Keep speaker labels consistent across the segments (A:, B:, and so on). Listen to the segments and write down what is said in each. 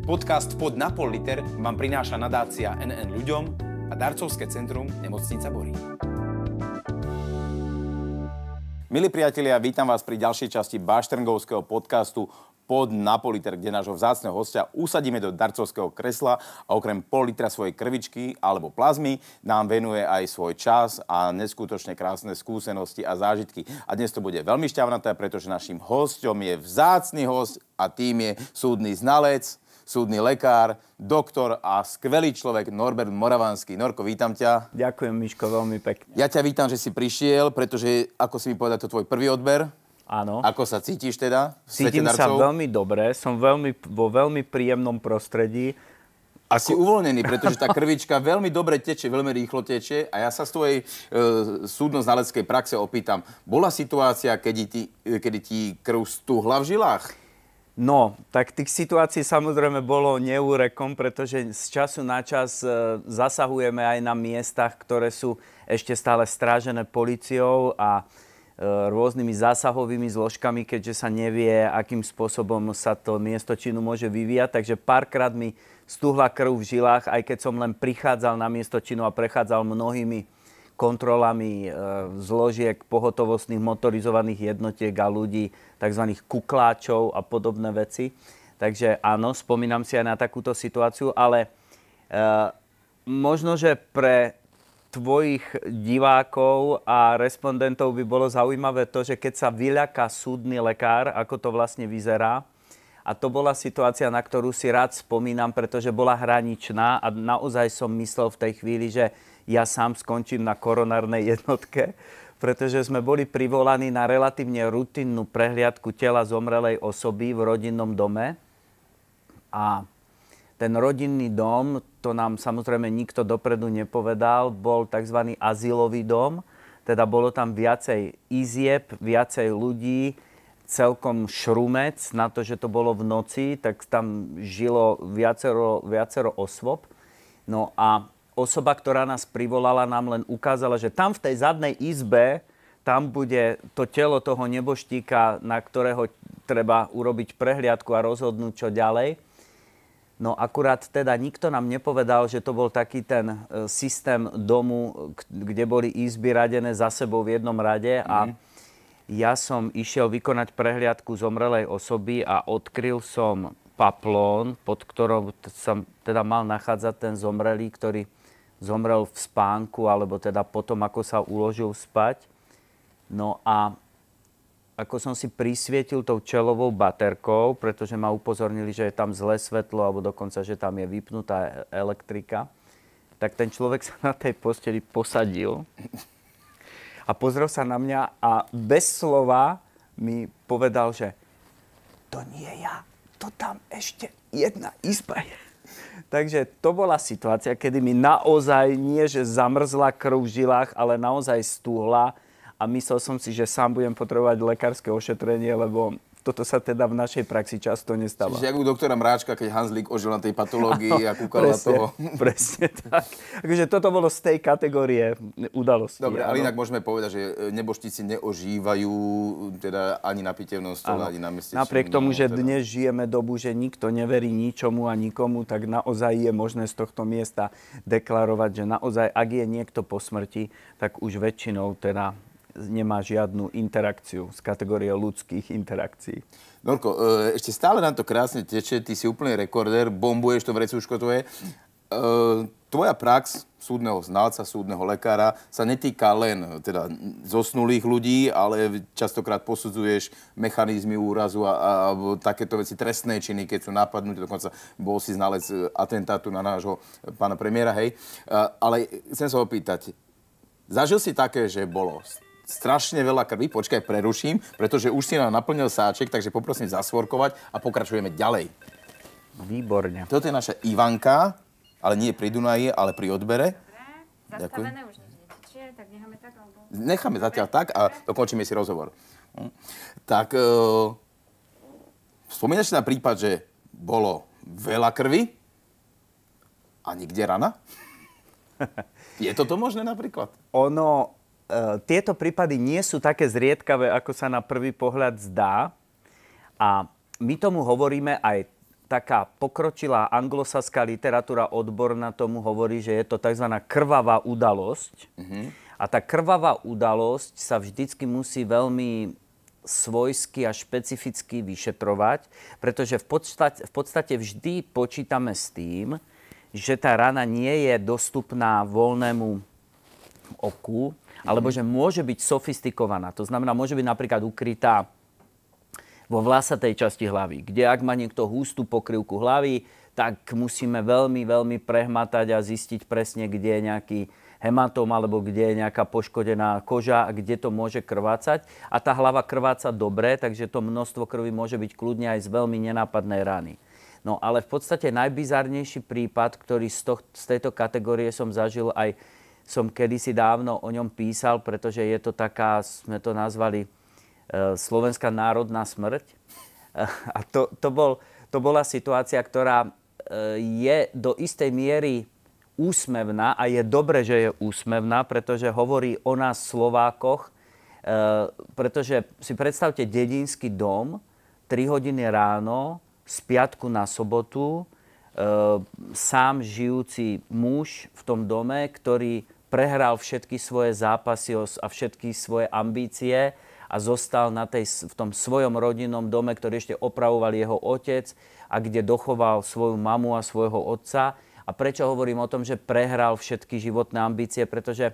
A: Podcast Pod na pol liter vám prináša nadácia NN ľuďom a darcovské centrum Nemocnica Borín. Milí priatelia, vítam vás pri ďalšej časti bašterngovského podcastu Pod na pol liter, kde nášho vzácneho hostia usadíme do darcovského kresla a okrem pol litra svojej krvičky alebo plazmy nám venuje aj svoj čas a neskutočne krásne skúsenosti a zážitky. A dnes to bude veľmi šťavnaté, pretože naším hosťom je vzácny hosť a tým je súdny znalec, súdny lekár, doktor a skvelý človek Norbert Moravanský. Norko, vítam ťa.
B: Ďakujem, Miško, veľmi pekne.
A: Ja ťa vítam, že si prišiel, pretože, ako si mi povedal, to tvoj prvý odber.
B: Áno.
A: Ako sa cítiš teda?
B: Cítim sa veľmi dobre, som vo veľmi príjemnom prostredí.
A: A si uvoľnený, pretože tá krvička veľmi dobre teče, veľmi rýchlo teče. A ja sa z tvojej súdno-znaleckej praxe opýtam, bola situácia, kedy ti krv stúhla v žilách?
B: No, tak tých situácií samozrejme bolo neúrekom, pretože z času na čas zasahujeme aj na miestach, ktoré sú ešte stále strážené políciou a rôznymi zásahovými zložkami, keďže sa nevie, akým spôsobom sa to miesto činu môže vyvíjať. Takže párkrát mi stúhla krv v žilách, aj keď som len prichádzal na miesto činu a prechádzal mnohými kontrolami zložiek pohotovostných motorizovaných jednotiek a ľudí, tzv. Kukláčov a podobné veci. Takže áno, spomínam si aj na takúto situáciu, ale možno, že pre tvojich divákov a respondentov by bolo zaujímavé to, že keď sa vyľaká súdny lekár, ako to vlastne vyzerá, a to bola situácia, na ktorú si rád spomínam, pretože bola hraničná a naozaj som myslel v tej chvíli, že ja sám skončím na koronárnej jednotke, pretože sme boli privolaní na relatívne rutinnú prehliadku tela zomrelej osoby v rodinnom dome. A ten rodinný dom, to nám samozrejme nikto dopredu nepovedal, bol tzv. Azylový dom, teda bolo tam viacej izieb, viacej ľudí, celkom šrumec na to, že to bolo v noci, tak tam žilo viacero osôb. No a osoba, ktorá nás privolala, nám len ukázala, že tam v tej zadnej izbe, tam bude to telo toho neboštíka, na ktorého treba urobiť prehliadku a rozhodnúť, čo ďalej. No akurát teda nikto nám nepovedal, že to bol taký ten systém domu, kde boli izby radené za sebou v jednom rade a ja som išiel vykonať prehliadku zomrelej osoby a odkryl som paplón, pod ktorom sa teda mal nachádzať ten zomrelý, ktorý zomrel v spánku, alebo teda potom, ako sa uložil spať. No a ako som si prisvietil tou čelovou baterkou, pretože ma upozornili, že je tam zlé svetlo, alebo dokonca, že tam je vypnutá elektrika, tak ten človek sa na tej posteli posadil a pozrel sa na mňa a bez slova mi povedal, že to nie ja, to tam ešte jedna izba je. Takže to bola situácia, kedy mi naozaj nie, že zamrzla krv v žilách, ale naozaj stúhla a myslel som si, že sám budem potrebovať lekárske ošetrenie, lebo toto sa teda v našej praxi často nestáva.
A: Čiže ako u doktora Mráčka, keď Hanzlík ožil na tej patológii a kúkal na toho.
B: Presne tak. Takže toto bolo z tej kategórie udalosti.
A: Dobre, ale inak môžeme povedať, že neboštíci neožívajú teda ani na pitevnom stole, ani na mestečnom.
B: Napriek tomu, že dnes žijeme dobu, že nikto neverí ničomu a nikomu, tak naozaj je možné z tohto miesta deklarovať, že naozaj, ak je niekto po smrti, tak už väčšinou teda nemá žiadnu interakciu z kategórie ľudských interakcií.
A: Norko, ešte stále nám to krásne teče, ty si úplný rekordér, bombuješ to vrecúško tvoje. Tvoja prax súdneho znalca, súdneho lekára sa netýka len teda zosnulých ľudí, ale častokrát posudzuješ mechanizmy úrazu a takéto veci, trestné činy, keď sú napadnuté, dokonca bol si znalec atentátu na nášho pána premiéra, hej. Ale chcem sa opýtať, zažil si také, že bolo strašne veľa krvi, počkaj, preruším, pretože už si nám naplnil sáček, takže poprosím zasvorkovať a pokračujeme ďalej.
B: Výborne.
A: Toto je naša Ivanka, ale nie pri Dunaji, ale pri odbere.
C: Dobre, zastavené už nič netečie, tak necháme tak, alebo...
A: Necháme zatiaľ tak a dokončíme si rozhovor. Tak, spomínaš si na prípad, že bolo veľa krvi a nikde rana? Je toto možné napríklad?
B: Tieto prípady nie sú také zriedkavé, ako sa na prvý pohľad zdá. A my tomu hovoríme aj taká pokročilá anglosaská literatúra odborná tomu hovorí, že je to tzv. Krvavá udalosť. A tá krvavá udalosť sa vždycky musí veľmi svojsky a špecificky vyšetrovať, pretože v podstate vždy počítame s tým, že tá rana nie je dostupná voľnému oku, alebo že môže byť sofistikovaná. To znamená, môže byť napríklad ukrytá vo vlasatej časti hlavy, kde ak má niekto hustú pokrývku hlavy, tak musíme veľmi, veľmi prehmatať a zistiť presne, kde je nejaký hematóm alebo kde je nejaká poškodená koža a kde to môže krvácať. A tá hlava krváca dobre, takže to množstvo krvi môže byť kľudne aj z veľmi nenápadnej rany. No ale v podstate najbizarnejší prípad, ktorý z tejto kategórie som zažil, aj som kedysi dávno o ňom písal, pretože je to taká, sme to nazvali, slovenská národná smrť. A to bola situácia, ktorá je do istej miery úsmevná a je dobre, že je úsmevná, pretože hovorí o nás Slovákoch, pretože si predstavte dedinský dom, 3 hodiny ráno, z piatku na sobotu, sám žijúci muž v tom dome, ktorý prehral všetky svoje zápasy a všetky svoje ambície a zostal v tom svojom rodinnom dome, ktorý ešte opravoval jeho otec a kde dochoval svoju mamu a svojho otca. A prečo hovorím o tom, že prehral všetky životné ambície? Pretože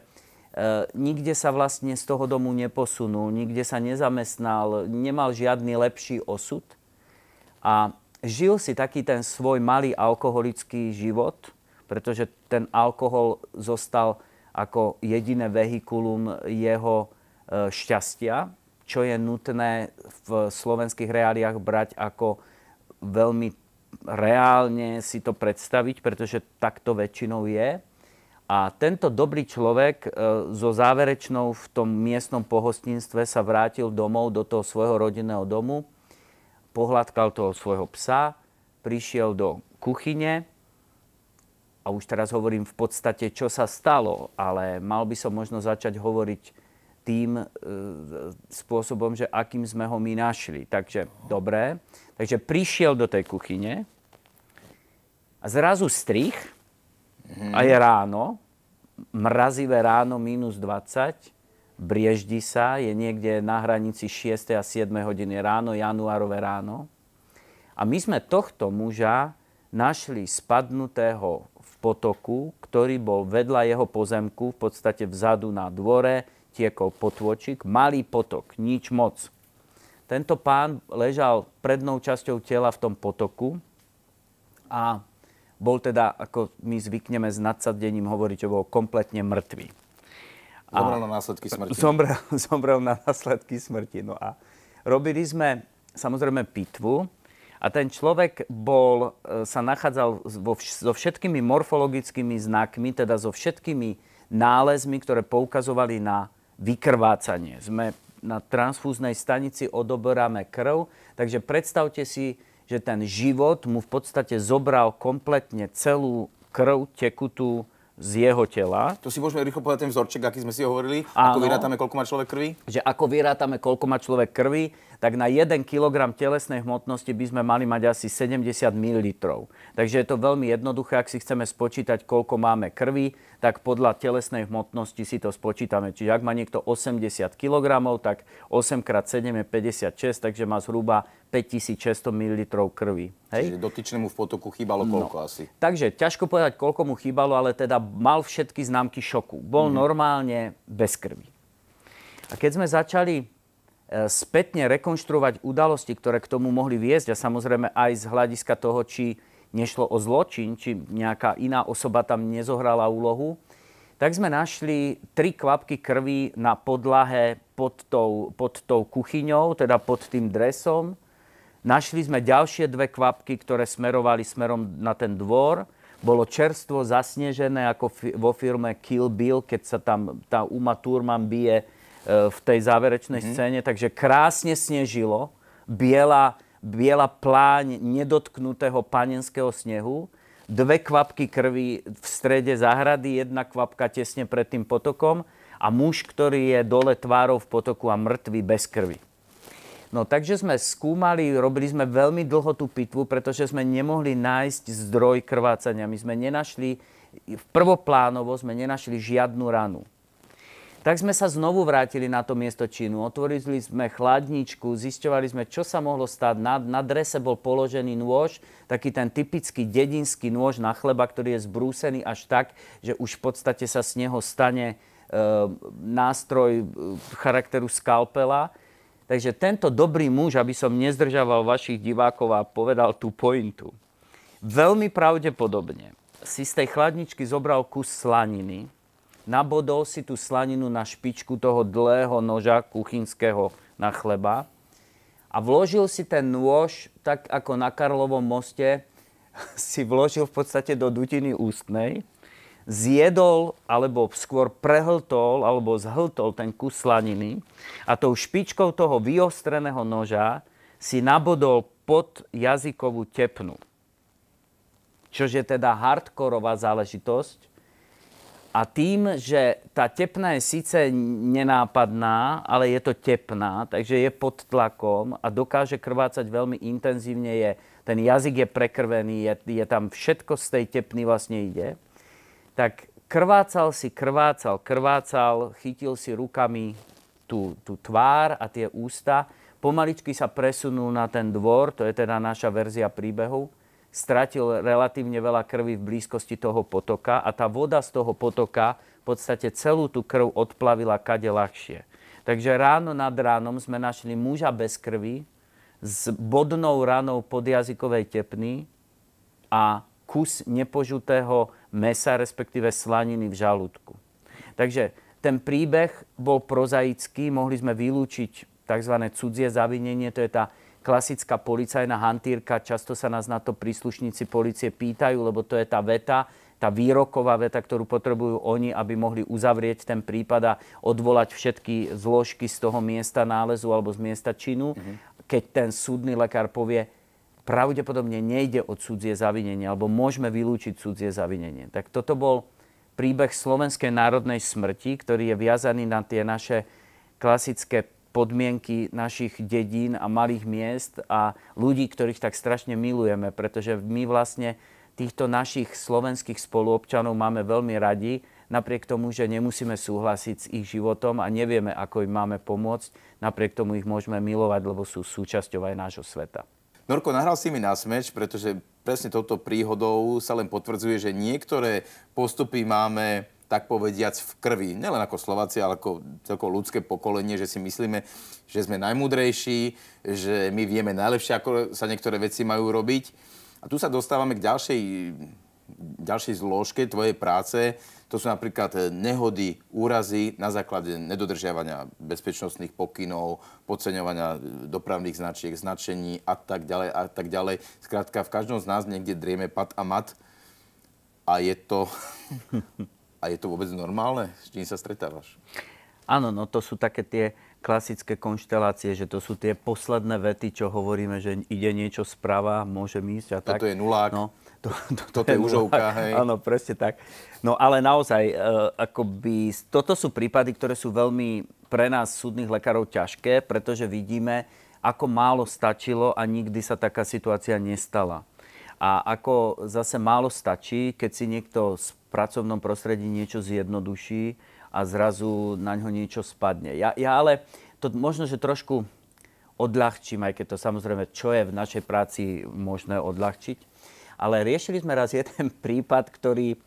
B: nikde sa vlastne z toho domu neposunul, nikde sa nezamestnal, nemal žiadny lepší osud. A žil si taký ten svoj malý alkoholický život, pretože ten alkohol zostal ako jediné vehikulum jeho šťastia, čo je nutné v slovenských reáliách brať ako veľmi reálne si to predstaviť, pretože takto väčšinou je. A tento dobrý človek so záverečnou v tom miestnom pohostinstve sa vrátil domov do toho svojho rodinného domu, pohľadkal toho svojho psa, prišiel do kuchyne a už teraz hovorím v podstate, čo sa stalo, ale mal by som možno začať hovoriť tým spôsobom, že akým sme ho my našli. Takže, dobre. Takže prišiel do tej kuchyne a zrazu strich a je ráno, mrazivé ráno, -20, brieždi sa, je niekde na hranici 6. a 7. hodiny ráno, januárové ráno. A my sme tohto muža našli spadnutého v potoku, ktorý bol vedľa jeho pozemku, v podstate vzadu na dvore, tiekol potôčik, malý potok, nič moc. Tento pán ležal prednou časťou tela v tom potoku a bol teda, ako my zvykneme s nadsadením hovoriť, že bol kompletne mŕtvý.
A: Zomrel na následky smrti.
B: Zomrel na následky smrti. No a robili sme samozrejme pitvu a ten človek sa nachádzal so všetkými morfologickými znakmi, teda so všetkými nálezmi, ktoré poukazovali na vykrvácanie. Sme na transfúznej stanici, odoberáme krv, takže predstavte si, že ten život mu v podstate zobral kompletne celú krv tekutú z jeho tela.
A: Tu si môžeme rýchlo povedať ten vzorček, aký sme si hovorili.
B: Áno.
A: Ako vyrátame, koľko má človek krvi?
B: Že ako vyrátame, koľko má človek krvi, tak na 1 kg telesnej hmotnosti by sme mali mať asi 70 ml. Takže je to veľmi jednoduché, ak si chceme spočítať, koľko máme krvi, tak podľa telesnej hmotnosti si to spočítame. Čiže ak má niekto 80 kg, tak 8 x 7 je 56, takže má zhruba 5600 ml krvi. Hej?
A: Čiže dotyčnému v potoku chýbalo koľko asi?
B: Takže ťažko povedať, koľko mu chýbalo, ale teda mal všetky známky šoku. Bol normálne bez krvi. A keď sme začali spätne rekonštruovať udalosti, ktoré k tomu mohli viesť, a samozrejme aj z hľadiska toho, či nešlo o zločin, či nejaká iná osoba tam nezohrala úlohu, tak sme našli 3 kvapky krvi na podlahe pod tou kuchyňou, teda pod tým dresom. Našli sme ďalšie 2 kvapky, ktoré smerovali smerom na ten dvor. Bolo čerstvo zasnežené, ako vo filme Kill Bill, keď sa tam tá Uma Thurman bije v tej záverečnej scéne. Takže krásne snežilo. Biela pláň nedotknutého panenského snehu. 2 kvapky krvi v strede záhrady, 1 kvapka tesne pred tým potokom a muž, ktorý je dole tvárou v potoku a mŕtvý bez krvi. No takže sme skúmali, robili sme veľmi dlho tú pitvu, pretože sme nemohli nájsť zdroj krvácania. My sme nenašli, prvoplánovo sme nenašli žiadnu ranu. Tak sme sa znovu vrátili na to miesto činu, otvorili sme chladničku, zisťovali sme, čo sa mohlo stať. Na drese bol položený nôž, taký ten typický dedinský nôž na chleba, ktorý je zbrúsený až tak, že už v podstate sa z neho stane nástroj charakteru skalpela. Takže tento dobrý muž, aby som nezdržával vašich divákov a povedal tú pointu, veľmi pravdepodobne si z tej chladničky zobral kus slaniny, nabodol si tú slaninu na špičku toho dlhého noža kuchynského na chleba a vložil si ten nôž, tak ako na Karlovom moste, si vložil v podstate do dutiny ústnej, zjedol, alebo skôr prehltol, alebo zhltol ten kus slaniny a tou špičkou toho vyostreného noža si nabodol pod jazykovú tepnu. Čož je teda hardkorová záležitosť. A tým, že tá tepna je síce nenápadná, ale je to tepná, takže je pod tlakom a dokáže krvácať veľmi intenzívne. Ten jazyk je prekrvený, je tam všetko z tej tepny vlastne ide. Tak krvácal, chytil si rukami tú tvár a tie ústa, pomaličky sa presunul na ten dvor, to je teda naša verzia príbehu, stratil relatívne veľa krvi v blízkosti toho potoka a tá voda z toho potoka v podstate celú tú krv odplavila kade ľahšie. Takže ráno nad ránom sme našli muža bez krvi s bodnou ranou podjazykovej tepny a kus nepožutého mesa, respektíve slaniny v žalúdku. Takže ten príbeh bol prozaický, mohli sme vylúčiť tzv. Cudzie zavinenie, to je tá klasická policajná hantírka, často sa nás na to príslušníci polície pýtajú, lebo to je tá veta, tá výroková veta, ktorú potrebujú oni, aby mohli uzavrieť ten prípad a odvolať všetky zložky z toho miesta nálezu alebo z miesta činu. Keď ten súdny lekár povie, pravdepodobne nejde o cudzie zavinenie, alebo môžeme vylúčiť cudzie zavinenie. Tak toto bol príbeh slovenskej národnej smrti, ktorý je viazaný na tie naše klasické podmienky našich dedín a malých miest a ľudí, ktorých tak strašne milujeme, pretože my vlastne týchto našich slovenských spoluobčanov máme veľmi radi, napriek tomu, že nemusíme súhlasiť s ich životom a nevieme, ako im máme pomôcť, napriek tomu ich môžeme milovať, lebo sú súčasťou aj nášho sveta.
A: Norko, nahral si mi na smeč, pretože presne touto príhodou sa len potvrdzuje, že niektoré postupy máme, tak povediac, v krvi. Nielen ako Slováci, ale ako celkovo ľudské pokolenie, že si myslíme, že sme najmúdrejší, že my vieme najlepšie, ako sa niektoré veci majú robiť. A tu sa dostávame k ďalšej zložke tvojej práce. To sú napríklad nehody, úrazy na základe nedodržiavania bezpečnostných pokynov, podceňovania dopravných značiek, značení a tak ďalej a tak ďalej. Skrátka, v každom z nás niekde drieme pat a mat. A je to vôbec normálne? S čím sa stretávaš?
B: Áno, no to sú také tie klasické konštelácie, že to sú tie posledné vety, čo hovoríme, že ide niečo sprava, môže ísť a tak.
A: Toto je nulák.
B: No,
A: toto je užovka, hej.
B: Áno, presne tak. No ale naozaj, toto sú prípady, ktoré sú veľmi pre nás súdnych lekárov ťažké, pretože vidíme, ako málo stačilo a nikdy sa taká situácia nestala. A ako zase málo stačí, keď si niekto v pracovnom prostredí niečo zjednoduší a zrazu na ňo niečo spadne. Ja ale to možno, že trošku odľahčím, aj keď to samozrejme, čo je v našej práci možné odľahčiť. Ale riešili sme raz jeden prípad, ktorý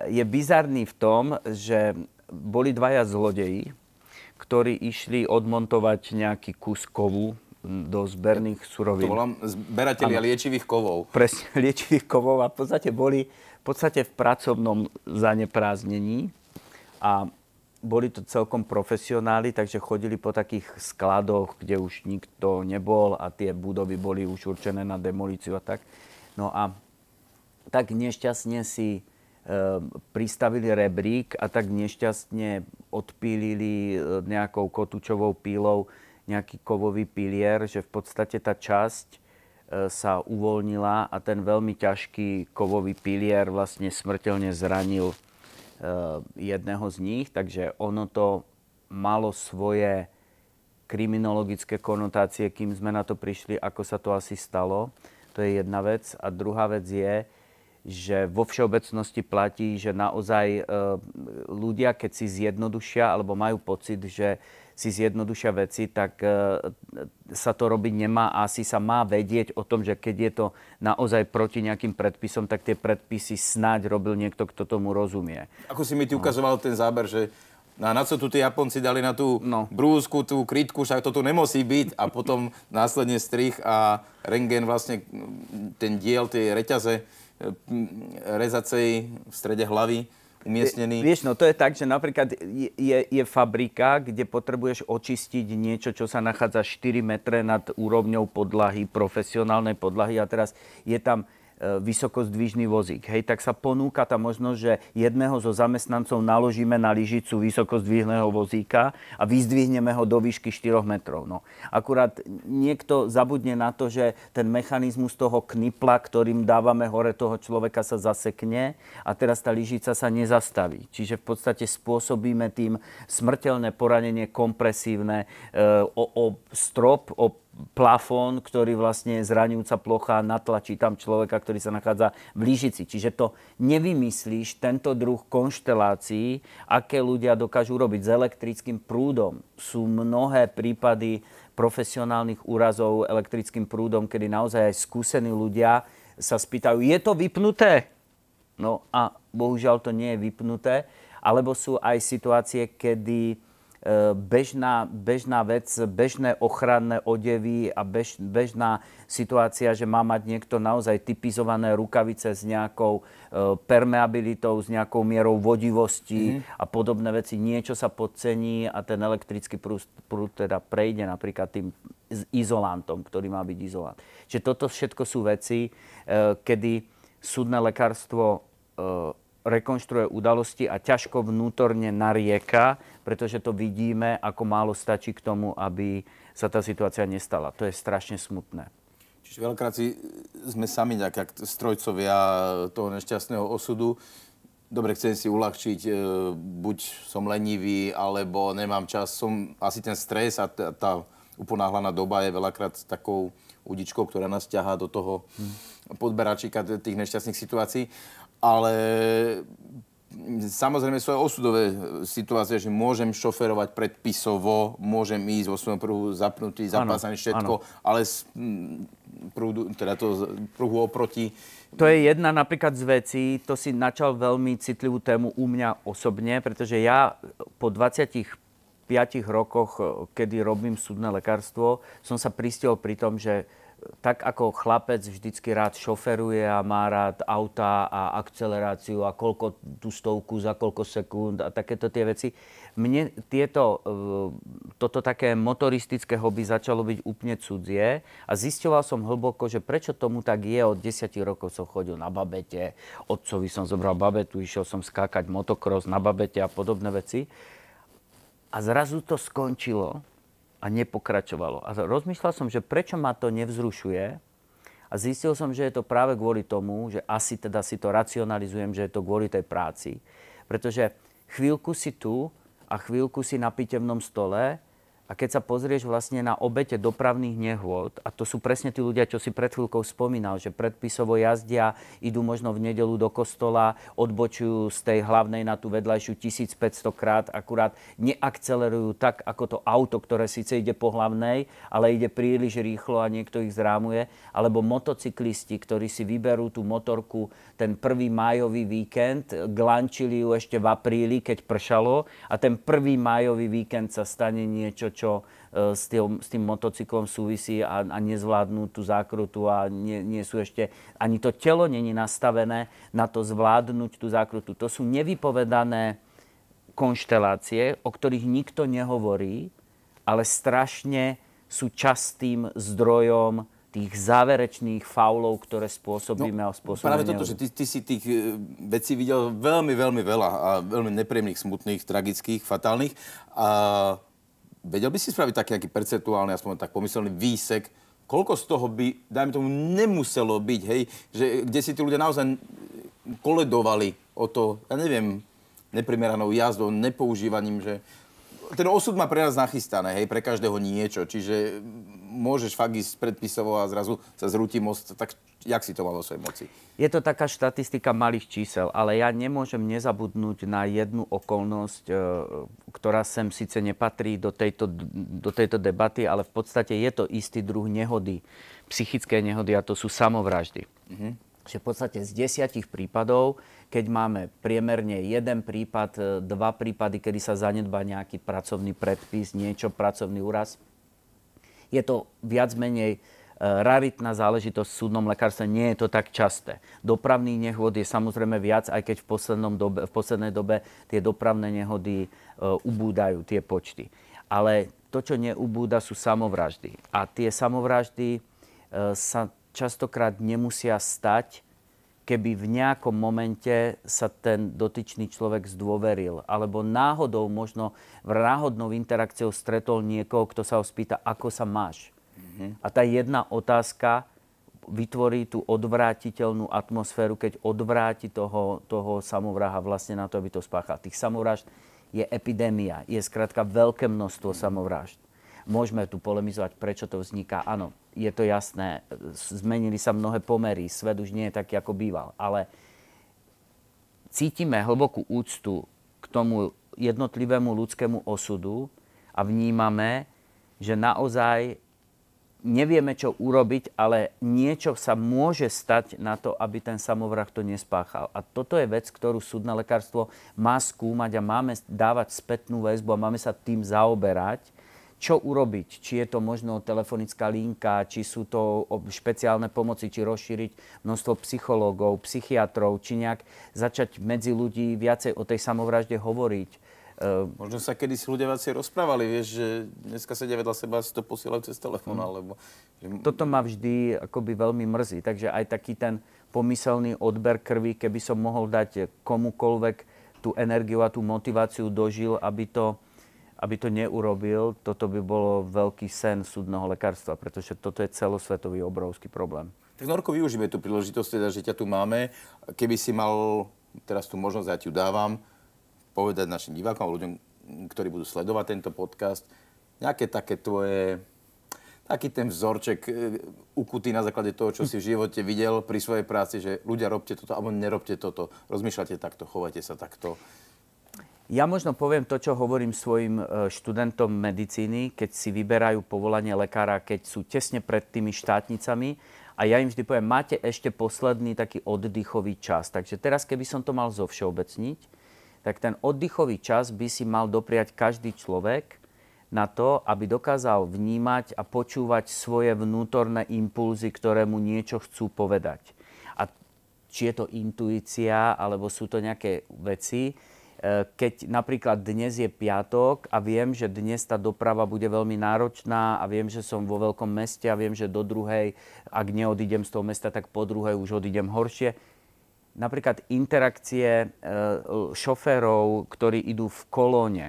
B: je bizarný v tom, že boli dvaja zlodeji, ktorí išli odmontovať nejaký kus kovu do zberných surovín.
A: To volám zberatelia liečivých kovov.
B: Presne, liečivých kovov a v podstate boli v pracovnom zaneprázdnení a boli to celkom profesionáli, takže chodili po takých skladoch, kde už nikto nebol a tie budovy boli už určené na demolíciu a tak. No a tak nešťastne si pristavili rebrík a tak nešťastne odpílili nejakou kotúčovou pílou nejaký kovový pilier, že v podstate tá časť sa uvoľnila a ten veľmi ťažký kovový pilier vlastne smrteľne zranil jedného z nich, takže ono to malo svoje kriminologické konotácie, kým sme na to prišli, ako sa to asi stalo. To je jedna vec. A druhá vec je, že vo všeobecnosti platí, že naozaj ľudia, keď si zjednodušia alebo majú pocit, že si zjednodušia veci, tak sa to robiť nemá a asi sa má vedieť o tom, že keď je to naozaj proti nejakým predpisom, tak tie predpisy snáď robil niekto, kto tomu rozumie.
A: Ako si mi ty ukazoval ten záber, že na co tu tí Japonci dali na tú brúsku, tú krytku, však to tu nemusí byť a potom následne strih a rentgen vlastne ten diel, tie reťaze rezacej v strede hlavy umiestnený.
B: Vieš, no to je tak, že napríklad je fabrika, kde potrebuješ očistiť niečo, čo sa nachádza 4 metre nad úrovňou podlahy, profesionálnej podlahy a teraz je tam vysokozdvižný vozík. Hej, tak sa ponúka tá možnosť, že jedného zo zamestnancov naložíme na lyžicu vysokozdvižného vozíka a vyzdvihneme ho do výšky 4 metrov. No. Akurát niekto zabudne na to, že ten mechanizmus toho knipla, ktorým dávame hore toho človeka, sa zasekne a teraz tá lyžica sa nezastaví. Čiže v podstate spôsobíme tým smrteľné poranenie kompresívne o strop, o plafón, ktorý vlastne je zraňujúca plocha, natlačí tam človeka, ktorý sa nachádza v lyžici. Čiže to nevymyslíš, tento druh konštelácií, aké ľudia dokážu robiť s elektrickým prúdom. Sú mnohé prípady profesionálnych úrazov elektrickým prúdom, kedy naozaj aj skúsení ľudia sa spýtajú, je to vypnuté? No a bohužiaľ to nie je vypnuté. Alebo sú aj situácie, kedy bežná vec, bežné ochranné odevy a bežná situácia, že má mať niekto naozaj typizované rukavice s nejakou permeabilitou, s nejakou mierou vodivosti a podobné veci. Niečo sa podcení a ten elektrický prúd teda prejde napríklad tým izolantom, ktorý má byť izolant. Čiže toto všetko sú veci, kedy súdne lekárstvo rekonštruuje udalosti a ťažko vnútorne narieka, pretože to vidíme, ako málo stačí k tomu, aby sa tá situácia nestala. To je strašne smutné.
A: Čiže veľakrát sme sami nejak strojcovia toho nešťastného osudu. Dobre, chcem si uľahčiť, buď som lenivý, alebo nemám čas. Som asi ten stres a tá uponáhlaná doba je veľakrát takou udičkou, ktorá nás ťahá do toho podberačíka tých nešťastných situácií. Ale samozrejme sú aj osudové situácie, že môžem šoferovať predpisovo, môžem ísť vo svojom pruhu zapnutý, zapásaný všetko, ale z prúdu, teda to pruhu oproti.
B: To je jedna napríklad z vecí, to si načal veľmi citlivú tému u mňa osobne, pretože ja po 25 rokoch, kedy robím súdne lekárstvo, som sa pristihol pri tom, že tak ako chlapec vždycky rád šoferuje a má rád auta a akceleráciu a koľko tú stovku za koľko sekúnd a takéto tie veci. Mne toto také motoristické hobby začalo byť úplne cudzie a zisťoval som hlboko, že prečo tomu tak je. Od 10 rokov som chodil na babete, otcovi som zobral babetu, išiel som skákať motokros na babete a podobné veci. A zrazu to skončilo a nepokračovalo. A rozmýšľal som, že prečo ma to nevzrušuje a zistil som, že je to práve kvôli tomu, že asi teda si to racionalizujem, že je to kvôli tej práci. Pretože chvíľku si tu a chvíľku si na pitevnom stole a keď sa pozrieš vlastne na obete dopravných nehôd, a to sú presne tí ľudia, čo si pred chvíľkou spomínal, že predpisovo jazdia, idú možno v nedeľu do kostola, odbočujú z tej hlavnej na tú vedľajšiu 1500 krát, akurát neakcelerujú tak, ako to auto, ktoré síce ide po hlavnej, ale ide príliš rýchlo a niekto ich zrámuje, alebo motocyklisti, ktorí si vyberú tú motorku ten 1. májový víkend, glančili ju ešte v apríli, keď pršalo a ten 1. májový víkend sa stane niečo, čo s tým motocyklom súvisí a nezvládnu tú zákrutu a nie sú ešte, ani to telo není nastavené na to zvládnuť tú zákrutu. To sú nevypovedané konštelácie, o ktorých nikto nehovorí, ale strašne sú častým zdrojom tých záverečných faulov, ktoré spôsobíme a spôsobíme.
A: Práve toto, že ty si tých vecí videl veľmi, veľmi veľa a veľmi nepríjemných, smutných, tragických, fatálnych. A vedel by si spraviť taký nejaký percentuálny, aspoň tak pomyselný výsek, koľko z toho by, dajme tomu, nemuselo byť, hej? Že, kde si tí ľudia naozaj koledovali o to, ja neviem, neprimeranou jazdou, nepoužívaním, že ten osud má pre nás nachystané, hej, pre každého niečo, čiže môžeš fakt ísť predpisovo a zrazu sa zrúti most, tak jak si to má vo svojej moci?
B: Je to taká štatistika malých čísel, ale ja nemôžem nezabudnúť na jednu okolnosť, ktorá sem síce nepatrí do tejto debaty, ale v podstate je to istý druh nehody, psychické nehody, a to sú samovraždy. Že v podstate z 10 prípadov, keď máme priemerne 1 prípad, 2 prípady, kedy sa zanedbá nejaký pracovný predpis, pracovný úraz, je to viac menej raritná záležitosť v súdnom lekárstve, nie je to tak časté. Dopravných nehôd je samozrejme viac, aj keď v poslednej dobe tie dopravné nehody ubúdajú, tie počty. Ale to, čo neubúda, sú samovraždy. A tie samovraždy sa častokrát nemusia stať, keby v nejakom momente sa ten dotyčný človek zdôveril, alebo náhodou, možno náhodnou interakciou stretol niekoho, kto sa ho spýta, ako sa máš. A tá jedna otázka vytvorí tú odvrátiteľnú atmosféru, keď odvráti toho samovraha vlastne na to, aby to spáchal. Tých samovražd je epidémia, je skrátka veľké množstvo samovražd. Môžeme tu polemizovať, prečo to vzniká. Áno, je to jasné, zmenili sa mnohé pomery, svet už nie je taký, ako býval. Ale cítime hlbokú úctu k tomu jednotlivému ľudskému osudu a vnímame, že naozaj nevieme, čo urobiť, ale niečo sa môže stať na to, aby ten samovrah to nespáchal. A toto je vec, ktorú súdne lekárstvo má skúmať a máme dávať spätnú väzbu a máme sa tým zaoberať. Čo urobiť? Či je to možno telefonická linka, či sú to špeciálne pomoci, či rozšíriť množstvo psychológov, psychiatrov, či nejak začať medzi ľudí viacej o tej samovražde hovoriť.
A: Možno sa kedysi ľudia viacej rozprávali, vieš, že dneska sedia vedľa seba a si to posielajú cez telefón, alebo...
B: Toto ma vždy akoby veľmi mrzí, takže aj taký ten pomyselný odber krvi, keby som mohol dať komukoľvek tú energiu a tú motiváciu dožil, aby to neurobil, toto by bolo veľký sen súdneho lekárstva, pretože toto je celosvetový obrovský problém.
A: Tak Norko, využíme tú príležitosť, teda, že ťa tu máme. Keby si mal, teraz tú možnosť, ja ti ju dávam, povedať našim divákom, ľuďom, ktorí budú sledovať tento podcast, nejaké také tvoje, taký ten vzorček ukutý na základe toho, čo si v živote videl pri svojej práci, že ľudia robte toto, alebo nerobte toto, rozmýšľate takto, chovajte sa takto.
B: Ja možno poviem to, čo hovorím svojim študentom medicíny, keď si vyberajú povolanie lekára, keď sú tesne pred tými štátnicami. A ja im vždy poviem, máte ešte posledný taký oddychový čas. Takže teraz, keby som to mal zovšeobecniť, tak ten oddychový čas by si mal dopriať každý človek na to, aby dokázal vnímať a počúvať svoje vnútorné impulzy, ktoré mu niečo chcú povedať. A či je to intuícia, alebo sú to nejaké veci, keď napríklad dnes je piatok a viem, že dnes tá doprava bude veľmi náročná a viem, že som vo veľkom meste a viem, že do druhej, ak neodídem z toho mesta, tak po druhej už odídem horšie. Napríklad interakcie šoférov, ktorí idú v kolóne.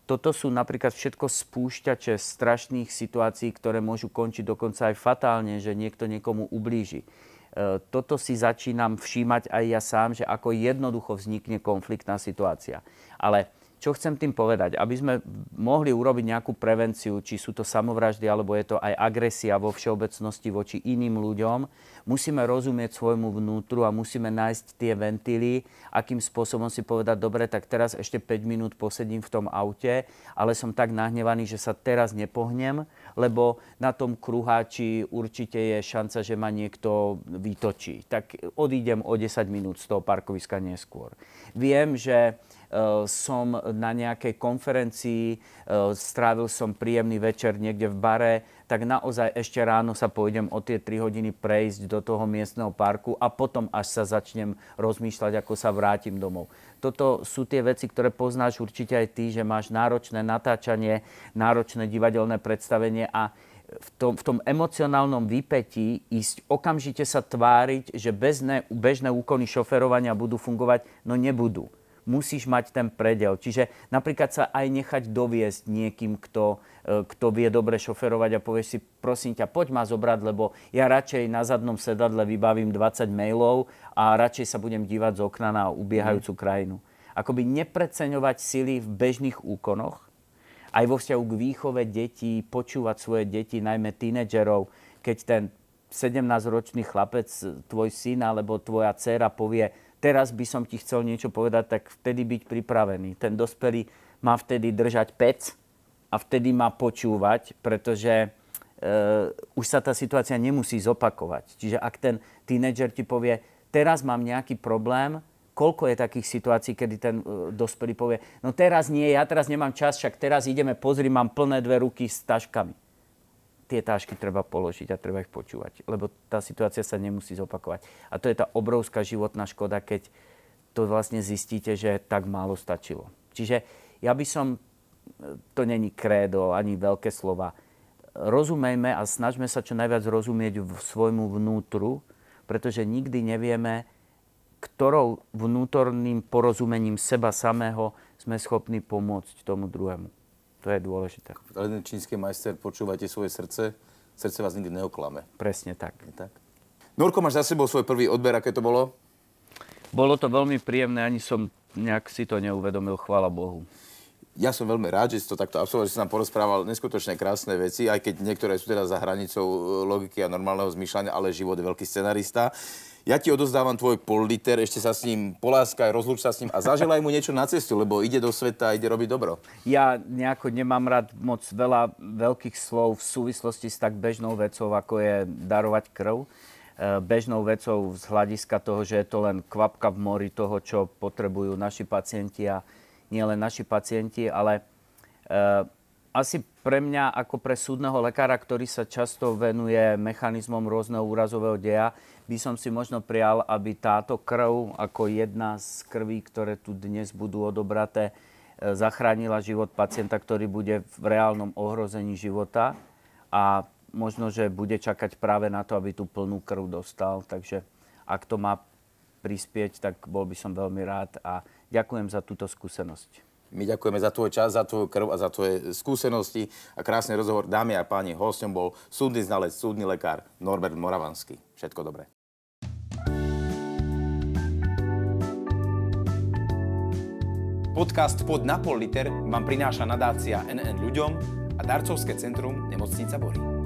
B: Toto sú napríklad všetko spúšťače strašných situácií, ktoré môžu končiť dokonca aj fatálne, že niekto niekomu ublíži. Toto si začínam všímať aj ja sám, že ako jednoducho vznikne konfliktná situácia. Ale čo chcem tým povedať? Aby sme mohli urobiť nejakú prevenciu, či sú to samovraždy, alebo je to aj agresia vo všeobecnosti voči iným ľuďom, musíme rozumieť svojmu vnútru a musíme nájsť tie ventily, akým spôsobom si povedať, dobre, tak teraz ešte 5 minút posedím v tom aute, ale som tak nahnevaný, že sa teraz nepohnem, lebo na tom kruháči určite je šanca, že ma niekto vytočí. Tak odídem o 10 minút z toho parkoviska neskôr. Viem, že som na nejakej konferencii, strávil som príjemný večer niekde v bare, tak naozaj ešte ráno sa pôjdem o tie 3 hodiny prejsť do toho miestneho parku a potom až sa začnem rozmýšľať, ako sa vrátim domov. Toto sú tie veci, ktoré poznáš určite aj ty, že máš náročné natáčanie, náročné divadelné predstavenie a v tom emocionálnom výpätí ísť okamžite sa tváriť, že bežné úkony šoferovania budú fungovať, no nebudú. Musíš mať ten predel. Čiže napríklad sa aj nechať doviesť niekým, kto vie dobre šoferovať a povieš si, prosím ťa, poď ma zobrať, lebo ja radšej na zadnom sedadle vybavím 20 mailov a radšej sa budem dívať z okna na ubiehajúcu krajinu. Akoby nepreceňovať sily v bežných úkonoch aj vo vzťahu k výchove detí, počúvať svoje deti, najmä tínedžerov, keď ten 17-ročný chlapec, tvoj syn alebo tvoja dcéra povie, teraz by som ti chcel niečo povedať, tak vtedy byť pripravený. Ten dospelý má vtedy držať pec a vtedy má počúvať, pretože už sa tá situácia nemusí zopakovať. Čiže ak ten tínedžer ti povie, teraz mám nejaký problém, koľko je takých situácií, kedy ten dospelý povie, no teraz nie, ja teraz nemám čas, však teraz ideme, pozri, mám plné 2 ruky s taškami. Tie tašky treba položiť a treba ich počúvať, lebo tá situácia sa nemusí zopakovať. A to je tá obrovská životná škoda, keď to vlastne zistíte, že tak málo stačilo. Čiže ja by som, to není krédo, ani veľké slova, rozumejme a snažme sa čo najviac rozumieť svojmu vnútru, pretože nikdy nevieme, ktorou vnútorným porozumením seba samého sme schopní pomôcť tomu druhému. To je dôležité.
A: Ale ten čínsky majster, počúvajte svoje srdce, srdce vás nikdy neoklame.
B: Presne tak.
A: Tak. Norko, máš za sebou svoj prvý odber, aké to bolo?
B: Bolo to veľmi príjemné, ani som nejak si to neuvedomil, chvála Bohu.
A: Ja som veľmi rád, že si to takto absolvoval, že si nám porozprával neskutočne krásne veci, aj keď niektoré sú teda za hranicou logiky a normálneho zmýšľania, ale život je veľký scenarista. Ja ti odozdávam tvoj pol-liter, ešte sa s ním poláskaj, rozlúč sa s ním a zaželaj mu niečo na cestu, lebo ide do sveta a ide robiť dobro.
B: Ja nejako nemám rád moc veľa veľkých slov v súvislosti s tak bežnou vecou, ako je darovať krv. Bežnou vecou z hľadiska toho, že je to len kvapka v mori toho, čo potrebujú naši pacienti a nie len naši pacienti, ale asi pre mňa ako pre súdneho lekára, ktorý sa často venuje mechanizmom rôzneho úrazového deja, by som si možno prijal, aby táto krv ako jedna z krví, ktoré tu dnes budú odobraté, zachránila život pacienta, ktorý bude v reálnom ohrození života a možno, že bude čakať práve na to, aby tú plnú krv dostal. Takže ak to má prispieť, tak bol by som veľmi rád a ďakujem za túto skúsenosť.
A: My ďakujeme za tvoj čas, za tvoju krv a za tvoje skúsenosti a krásny rozhovor. Dámy a páni, hosťom bol súdny znalec, súdny lekár Norbert Moravanský. Všetko dobré. Podcast Pod na pol liter vám prináša nadácia NN ľuďom a darcovské centrum Nemocnica Bory.